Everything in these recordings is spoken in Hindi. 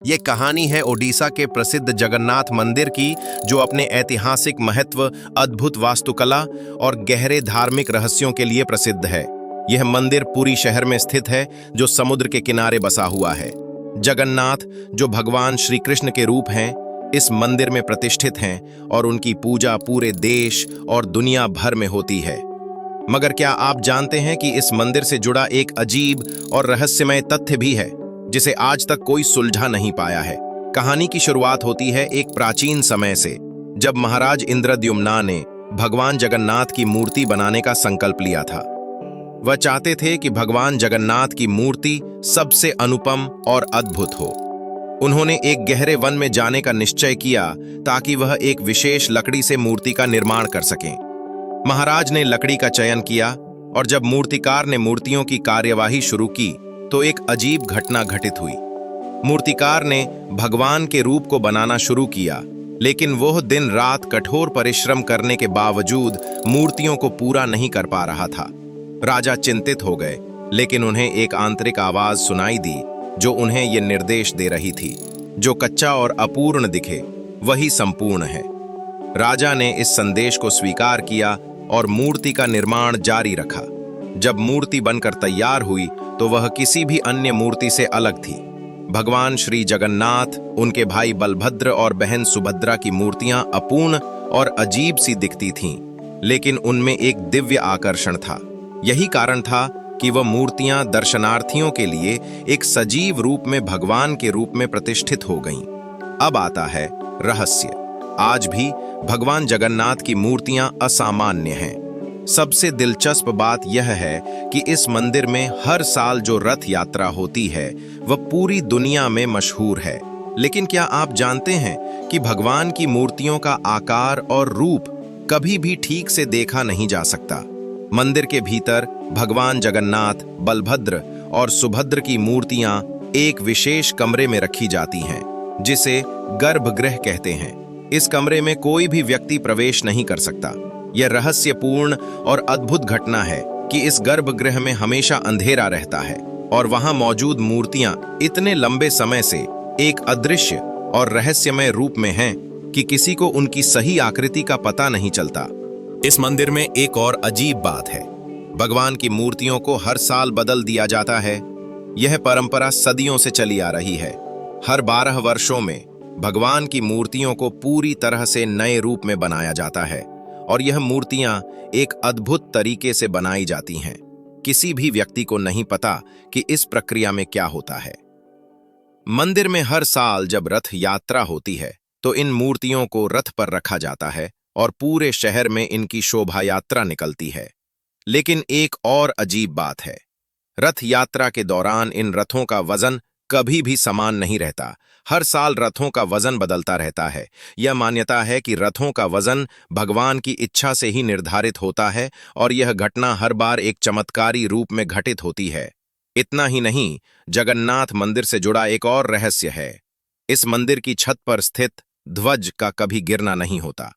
ये कहानी है ओडिशा के प्रसिद्ध जगन्नाथ मंदिर की, जो अपने ऐतिहासिक महत्व, अद्भुत वास्तुकला और गहरे धार्मिक रहस्यों के लिए प्रसिद्ध है। यह मंदिर पुरी शहर में स्थित है, जो समुद्र के किनारे बसा हुआ है। जगन्नाथ, जो भगवान श्री कृष्ण के रूप हैं, इस मंदिर में प्रतिष्ठित हैं और उनकी पूजा पूरे देश और दुनिया भर में होती है। मगर क्या आप जानते हैं कि इस मंदिर से जुड़ा एक अजीब और रहस्यमय तथ्य भी है, जिसे आज तक कोई सुलझा नहीं पाया है। कहानी की शुरुआत होती है एक प्राचीन समय से, जब महाराज इंद्रद्युम्न ने भगवान जगन्नाथ की मूर्ति बनाने का संकल्प लिया था। वह चाहते थे कि भगवान जगन्नाथ की मूर्ति सबसे अनुपम और अद्भुत हो। उन्होंने एक गहरे वन में जाने का निश्चय किया, ताकि वह एक विशेष लकड़ी से मूर्ति का निर्माण कर सकें। महाराज ने लकड़ी का चयन किया, और जब मूर्तिकार ने मूर्तियों की कार्यवाही शुरू की, तो एक अजीब घटना घटित हुई। मूर्तिकार ने भगवान के रूप को बनाना शुरू किया, लेकिन वह दिन रात कठोर परिश्रम करने के बावजूद मूर्तियों को पूरा नहीं कर पा रहा था। राजा चिंतित हो गए, लेकिन उन्हें एक आंतरिक आवाज सुनाई दी, जो उन्हें यह निर्देश दे रही थी, जो कच्चा और अपूर्ण दिखे वही संपूर्ण है। राजा ने इस संदेश को स्वीकार किया और मूर्ति का निर्माण जारी रखा। जब मूर्ति बनकर तैयार हुई, तो वह किसी भी अन्य मूर्ति से अलग थी। भगवान श्री जगन्नाथ, उनके भाई बलभद्र और बहन सुभद्रा की मूर्तियां अपूर्ण और अजीब सी दिखती थीं, लेकिन उनमें एक दिव्य आकर्षण था। यही कारण था कि वह मूर्तियां दर्शनार्थियों के लिए एक सजीव रूप में भगवान के रूप में प्रतिष्ठित हो गईं। अब आता है रहस्य। आज भी भगवान जगन्नाथ की मूर्तियां असामान्य हैं। सबसे दिलचस्प बात यह है कि इस मंदिर में हर साल जो रथ यात्रा होती है, वह पूरी दुनिया में मशहूर है। लेकिन क्या आप जानते हैं कि भगवान की मूर्तियों का आकार और रूप कभी भी ठीक से देखा नहीं जा सकता। मंदिर के भीतर भगवान जगन्नाथ, बलभद्र और सुभद्र की मूर्तियां एक विशेष कमरे में रखी जाती हैं, जिसे गर्भगृह कहते हैं। इस कमरे में कोई भी व्यक्ति प्रवेश नहीं कर सकता। यह रहस्यपूर्ण और अद्भुत घटना है कि इस गर्भगृह में हमेशा अंधेरा रहता है, और वहां मौजूद मूर्तियां इतने लंबे समय से एक अदृश्य और रहस्यमय रूप में हैं कि किसी को उनकी सही आकृति का पता नहीं चलता। इस मंदिर में एक और अजीब बात है। भगवान की मूर्तियों को हर साल बदल दिया जाता है। यह परंपरा सदियों से चली आ रही है। हर 12 वर्षों में भगवान की मूर्तियों को पूरी तरह से नए रूप में बनाया जाता है, और यह मूर्तियां एक अद्भुत तरीके से बनाई जाती हैं। किसी भी व्यक्ति को नहीं पता कि इस प्रक्रिया में क्या होता है। मंदिर में हर साल जब रथ यात्रा होती है, तो इन मूर्तियों को रथ पर रखा जाता है और पूरे शहर में इनकी शोभा यात्रा निकलती है। लेकिन एक और अजीब बात है। रथ यात्रा के दौरान इन रथों का वजन कभी भी समान नहीं रहता। हर साल रथों का वजन बदलता रहता है। यह मान्यता है कि रथों का वजन भगवान की इच्छा से ही निर्धारित होता है, और यह घटना हर बार एक चमत्कारी रूप में घटित होती है। इतना ही नहीं, जगन्नाथ मंदिर से जुड़ा एक और रहस्य है। इस मंदिर की छत पर स्थित ध्वज का कभी गिरना नहीं होता।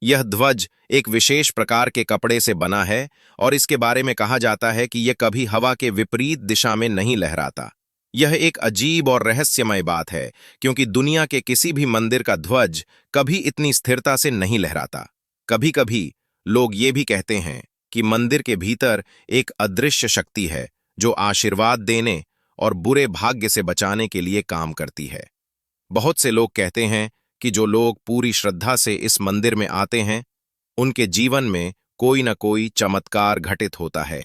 यह ध्वज एक विशेष प्रकार के कपड़े से बना है, और इसके बारे में कहा जाता है कि यह कभी हवा के विपरीत दिशा में नहीं लहराता। यह एक अजीब और रहस्यमय बात है, क्योंकि दुनिया के किसी भी मंदिर का ध्वज कभी इतनी स्थिरता से नहीं लहराता। कभी कभी लोग ये भी कहते हैं कि मंदिर के भीतर एक अदृश्य शक्ति है, जो आशीर्वाद देने और बुरे भाग्य से बचाने के लिए काम करती है। बहुत से लोग कहते हैं कि जो लोग पूरी श्रद्धा से इस मंदिर में आते हैं, उनके जीवन में कोई न कोई चमत्कार घटित होता है।